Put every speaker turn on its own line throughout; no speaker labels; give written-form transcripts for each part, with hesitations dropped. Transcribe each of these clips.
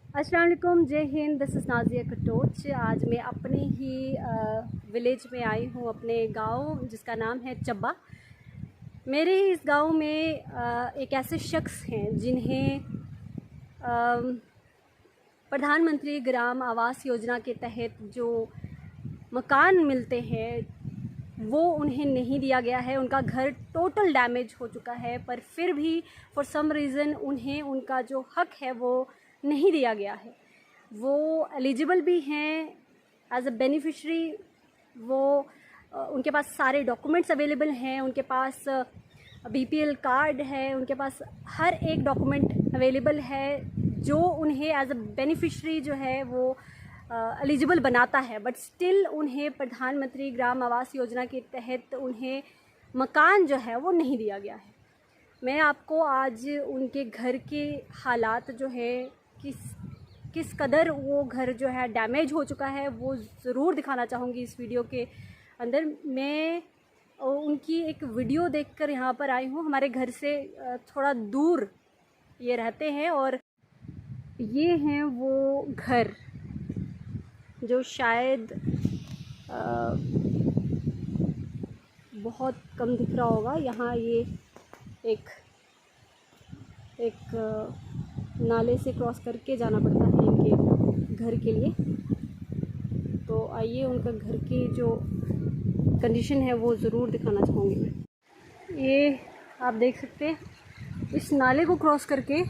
अस्सलाम वालेकुम, जय हिंद। This is Nazia Katoch. आज मैं अपने ही विलेज में आई हूँ, अपने गांव जिसका नाम है चब्बा। मेरे इस गांव में एक ऐसे शख्स हैं जिन्हें प्रधानमंत्री ग्राम आवास योजना के तहत जो मकान मिलते हैं वो उन्हें नहीं दिया गया है। उनका घर टोटल डैमेज हो चुका है, पर फिर भी फॉर सम रीज़न उन्हें उनका जो हक है वो नहीं दिया गया है। वो एलिजिबल भी हैं एज अ बेनिफिशरी। वो उनके पास सारे डॉक्यूमेंट्स अवेलेबल हैं, उनके पास बीपीएल कार्ड है, उनके पास हर एक डॉक्यूमेंट अवेलेबल है जो उन्हें एज अ बेनिफिशरी जो है वो एलिजिबल बनाता है। बट स्टिल उन्हें प्रधानमंत्री ग्राम आवास योजना के तहत उन्हें मकान जो है वो नहीं दिया गया है। मैं आपको आज उनके घर के हालात जो है किस कदर वो घर जो है डैमेज हो चुका है वो ज़रूर दिखाना चाहूँगी इस वीडियो के अंदर। मैं उनकी एक वीडियो देखकर यहाँ पर आई हूँ। हमारे घर से थोड़ा दूर ये रहते हैं और ये हैं वो घर जो शायद बहुत कम दिख रहा होगा। यहाँ ये एक नाले से क्रॉस करके जाना पड़ता है इनके घर के लिए। तो आइए उनका घर की जो कंडीशन है वो ज़रूर दिखाना चाहूँगी मैं। ये आप देख सकते हैं, इस नाले को क्रॉस करके,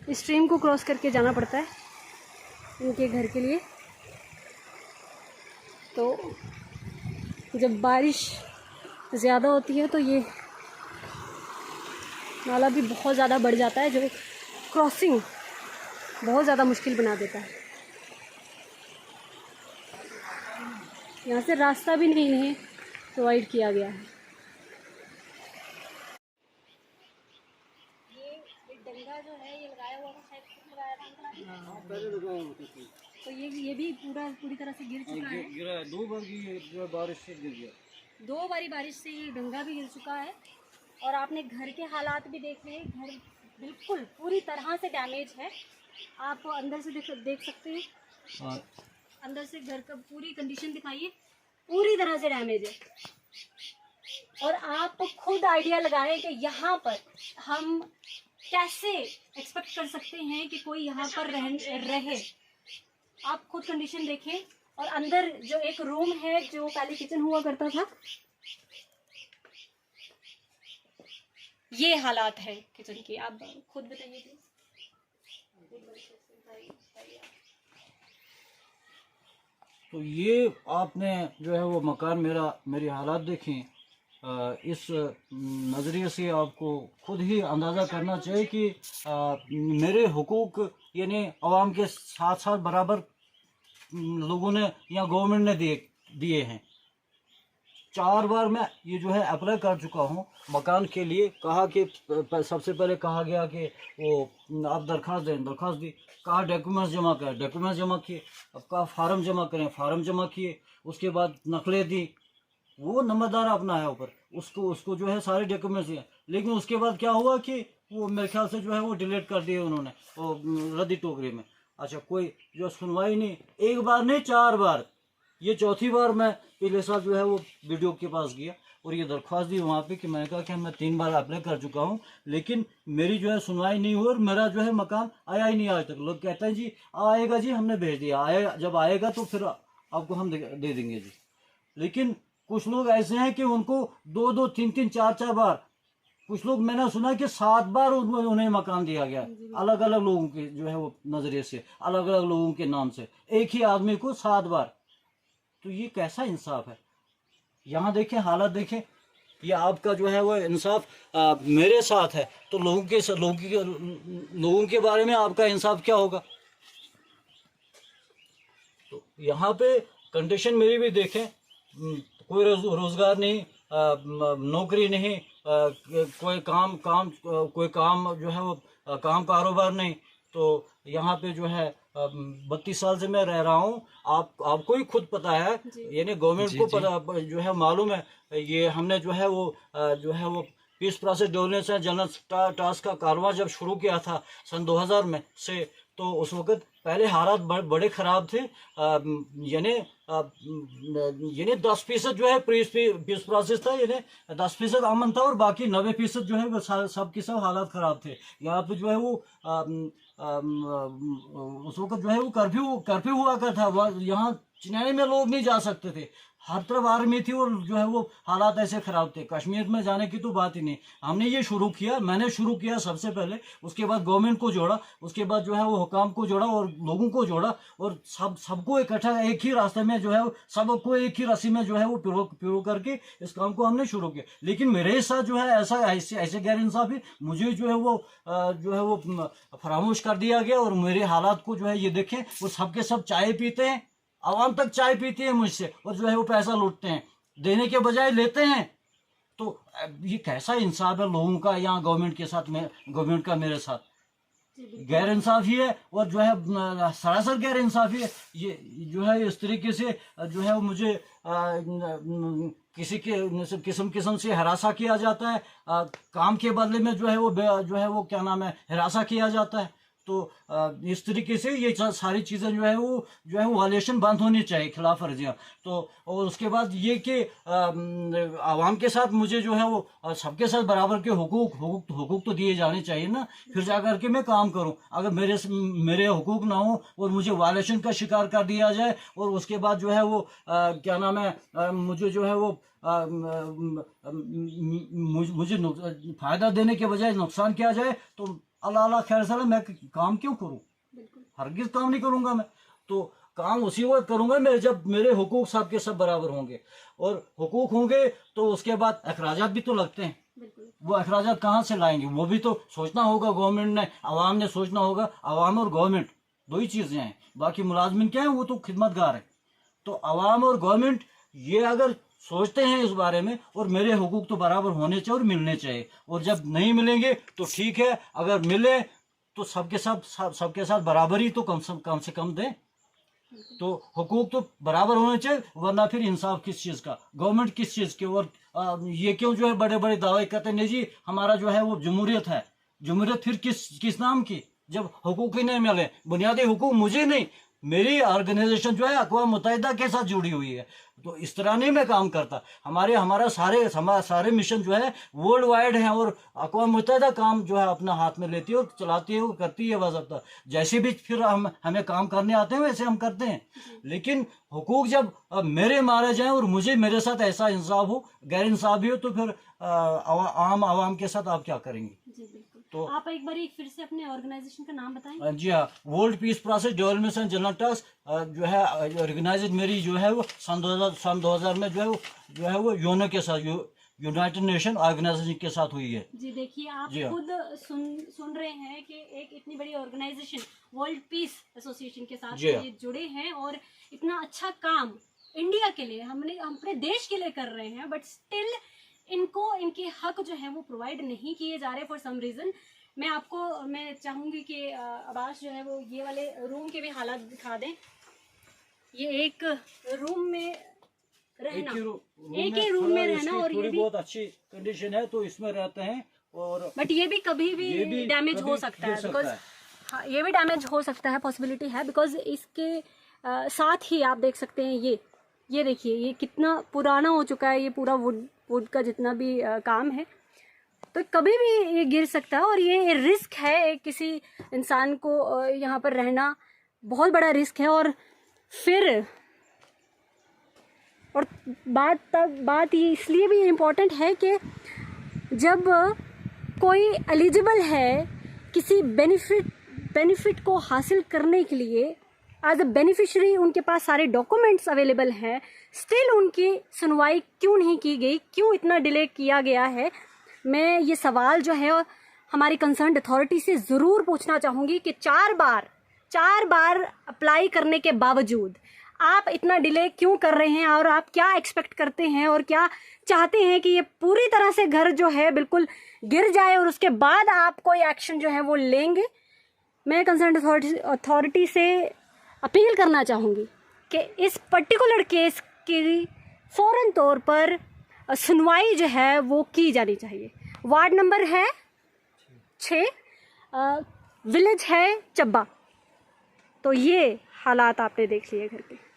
इस स्ट्रीम को क्रॉस करके जाना पड़ता है इनके घर के लिए। तो जब बारिश ज़्यादा होती है तो ये नाला भी बहुत ज़्यादा बढ़ जाता है, जो क्रॉसिंग बहुत ज़्यादा मुश्किल बना देता है। यहाँ से रास्ता भी नहीं इन्हें प्रोवाइड किया गया है। ये डंगा जो है ये लगाया हुआ था, शायद खुद लगाया था। हाँ, पहले लगाया होता था। तो ये भी पूरी तरह से गिर चुका है। गिरा है, 2 बार की बारिश से गिर गया। 2 बारी बारिश से ये डंगा भी गिर चुका है। और आपने घर के हालात भी देख लिए, घर बिल्कुल पूरी तरह से डैमेज है। आप अंदर से देख सकते हैं। अंदर से घर का पूरी कंडीशन दिखाइए, पूरी तरह से डैमेज है। और आप खुद आइडिया लगाएं कि यहाँ पर हम कैसे एक्सपेक्ट कर सकते हैं कि कोई यहाँ पर रहे। आप खुद कंडीशन देखें। और अंदर जो एक रूम है जो पहले किचन हुआ करता था, ये हालात है किचन की। आप खुद बताइए प्लीज।
तो ये आपने जो है वो मकान मेरी हालात देखें। इस नज़रिए से आपको खुद ही अंदाज़ा करना चाहिए कि मेरे हुकूक यानी आवाम के साथ साथ बराबर लोगों ने या गवर्नमेंट ने दिए हैं। 4 बार मैं ये जो है अप्लाई कर चुका हूँ मकान के लिए। कहा कि सबसे पहले कहा गया कि वो आप दरख्वास्त दें, दरख्वास्त दी। कहा डॉक्यूमेंट्स जमा करें, डॉक्यूमेंट्स जमा किए। अब कहा फार्म जमा करें, फार्म जमा किए। उसके बाद नकलें दी, वो नंबरदार अपना है ऊपर, उसको जो है सारे डॉक्यूमेंट्स दिए। लेकिन उसके बाद क्या हुआ कि वो मेरे ख्याल से जो है वो डिलीट कर दिए उन्होंने, वो रद्दी टोकरी में। अच्छा, कोई जो सुनवाई नहीं, 1 बार नहीं 4 बार। ये चौथी बार मैं पिछले साल जो है वो वीडियो के पास गया और ये दरख्वास्त दी वहाँ पे कि मैंने कहा कि मैं 3 बार अप्लाई कर चुका हूँ, लेकिन मेरी जो है सुनवाई नहीं हुई और मेरा जो है मकान आया ही नहीं आज तक। लोग कहते हैं जी आएगा, जी हमने भेज दिया, जब आएगा तो फिर आपको हम दे देंगे जी। लेकिन कुछ लोग ऐसे हैं कि उनको 2-2, 3-3, 4-4 बार, कुछ लोग मैंने सुना कि 7 बार उन्हें मकान दिया गया, अलग अलग लोगों के जो है वो नजरिए से, अलग अलग लोगों के नाम से, एक ही आदमी को 7 बार। तो ये कैसा इंसाफ है? यहाँ देखें, हालात देखें। ये आपका जो है वो इंसाफ मेरे साथ है, तो लोगों के बारे में आपका इंसाफ क्या होगा? तो यहाँ पे कंडीशन मेरी भी देखें। कोई रोजगार नहीं, नौकरी नहीं, कोई काम जो है वो काम कारोबार नहीं। तो यहाँ पे जो है 32 साल से मैं रह रहा हूँ। आपको ही खुद पता है, यानी गवर्नमेंट को पता जो है मालूम है। ये हमने जो है वो peace process donation general task का कारवां जब शुरू किया था सन 2000 में से, तो उस वक्त पहले हालात बड़े ख़राब थे, यानी 10% जो है पीस प्रोसेस था, यानी 10% अमन था और बाकी 90% जो है वो सब के सब हालात ख़राब थे। यहाँ पे जो है वो उस वक्त जो है वो कर्फ्यू हुआ करता था। यहाँ चिनाई में लोग नहीं जा सकते थे, हर तरफ आर्मी थी और जो है वो हालात ऐसे ख़राब थे। कश्मीर में जाने की तो बात ही नहीं। हमने ये शुरू किया, मैंने शुरू किया सबसे पहले, उसके बाद गवर्नमेंट को जोड़ा, उसके बाद जो है वो हुकाम को जोड़ा और लोगों को जोड़ा और सबको इकट्ठा एक ही रास्ते में जो है सबको एक ही रस्सी में जो है वो पिरो करके इस काम को हमने शुरू किया। लेकिन मेरे साथ जो है ऐसे गैर इंसाफी मुझे जो है वो फरामोश कर दिया गया। और मेरे हालात को जो है ये देखें, वो सबके सब चाय पीते हैं, आवाम तक चाय पीती है मुझसे और जो है वो पैसा लूटते हैं, देने के बजाय लेते हैं। तो ये कैसा इंसाफ है लोगों का यहाँ गवर्नमेंट के साथ में, गवर्नमेंट का मेरे साथ गैर इंसाफी है और जो है सरासर गैर इंसाफी है। ये जो है इस तरीके से जो है मुझे किसी के किस्म से हरासा किया जाता है, काम के बदले में जो है वो क्या नाम है हरासा किया जाता है। तो इस तरीके से ये सारी चीज़ें जो है वो वायलेशन बंद होनी चाहिए, खिलाफ वर्जियाँ। तो और उसके बाद ये कि आवाम के साथ मुझे जो है वो सबके साथ बराबर के हुकूक तो दिए जाने चाहिए ना, फिर जा कर के मैं काम करूं। अगर मेरे हुकूक ना हो और मुझे वायलेशन का शिकार कर दिया जाए और उसके बाद जो है वो क्या नाम है मुझे जो है वो मुझे फ़ायदा देने के बजाय नुकसान किया जाए, तो अल्लाह खैर सलाह मैं काम क्यों करूं? हरगिज काम नहीं करूंगा मैं। तो काम उसी वक्त करूंगा मैं जब मेरे हुकूक सब के सब बराबर होंगे। और हुकूक होंगे तो उसके बाद अखराजात भी तो लगते हैं। वो अखराजात कहाँ से लाएंगे? वो भी तो सोचना होगा गवर्नमेंट ने, आवाम ने सोचना होगा। आवाम और गवर्नमेंट दो ही चीज़ें हैं, बाकी मुलाजमिन क्या है वो तो खिदमतगार है। तो आवाम और गवर्नमेंट ये अगर सोचते हैं इस बारे में, और मेरे हुकूक तो बराबर होने चाहिए और मिलने चाहिए। और जब नहीं मिलेंगे तो ठीक है, अगर मिले तो सबके साथ बराबरी तो कम से कम दें। तो हुकूक तो बराबर होने चाहिए, वरना फिर इंसाफ किस चीज़ का, गवर्नमेंट किस चीज़ के? और ये क्यों जो है बड़े बड़े दावे करते हैं नहीं जी हमारा जो है वो जमहूरियत है। जमहूरियत फिर किस नाम की, जब हुकूक ही नहीं मिले? बुनियादी हुकूक मुझे नहीं, मेरी ऑर्गेनाइजेशन जो है अक़वाम मुत्तहिदा के साथ जुड़ी हुई है। तो इस तरह नहीं मैं काम करता। हमारा सारे मिशन जो है वर्ल्ड वाइड हैं और अक़वाम मुत्तहिदा काम जो है अपना हाथ में लेती है और चलाती है, वो करती है बाज़ाब्ता। जैसे भी फिर हमें काम करने आते हैं वैसे हम करते हैं। लेकिन हुकूक जब मेरे मारे जाएं और मेरे साथ ऐसा इंसाफ हो, गैर इंसाफ भी हो, तो फिर आवाम के साथ आप क्या करेंगे?
तो आप एक बार फिर से अपने ऑर्गेनाइजेशन का नाम बताएं।
जी हाँ, world peace process development and general task जो है ऑर्गेनाइज मेरी जो है वो सन 2000 में जो है वो यूएनओ के साथ, यूनाइटेड नेशन ऑर्गेनाइजेशन के साथ हुई है।
जी देखिए, आप खुद सुन रहे हैं कि एक इतनी बड़ी ऑर्गेनाइजेशन वर्ल्ड पीस एसोसिएशन के साथ ये जुड़े हैं और इतना अच्छा काम इंडिया के लिए हम अपने देश के लिए कर रहे हैं, बट स्टिल इनको इनके हक जो है वो प्रोवाइड नहीं किए जा रहे फॉर सम रीज़न। मैं चाहूँगी कि अब्बास जो है वो ये वाले रूम के भी हालात दिखा दें। ये एक रूम में रहना, एक ही रूम में रहना, और ये भी
बहुत अच्छी कंडीशन है तो इसमें रहते हैं। और
बट ये भी कभी भी डैमेज हो सकता है, बिकॉज हाँ ये भी डैमेज हो सकता है, पॉसिबिलिटी है। बिकॉज इसके साथ ही आप देख सकते हैं ये देखिए ये कितना पुराना हो चुका है, ये पूरा वुड का जितना भी काम है, तो कभी भी ये गिर सकता है। और ये रिस्क है, किसी इंसान को यहाँ पर रहना बहुत बड़ा रिस्क है। और फिर बात ये इसलिए भी इम्पोर्टेंट है कि जब कोई एलिजिबल है किसी बेनिफिट को हासिल करने के लिए, एज अ बेनिफिशरी उनके पास सारे डॉक्यूमेंट्स अवेलेबल हैं, स्टिल उनकी सुनवाई क्यों नहीं की गई, क्यों इतना डिले किया गया है? मैं ये सवाल जो है हमारी कंसर्न अथॉरिटी से ज़रूर पूछना चाहूँगी कि 4 बार अप्लाई करने के बावजूद आप इतना डिले क्यों कर रहे हैं, और आप क्या एक्सपेक्ट करते हैं और क्या चाहते हैं कि ये पूरी तरह से घर जो है बिल्कुल गिर जाए और उसके बाद आप कोई एक्शन जो है वो लेंगे? मैं कंसर्न अथॉरिटी से अपील करना चाहूँगी कि इस पर्टिकुलर केस की फ़ौरन तौर पर सुनवाई जो है वो की जानी चाहिए। वार्ड नंबर है 6, विलेज है चब्बा, तो ये हालात आपने देख लिए घर के।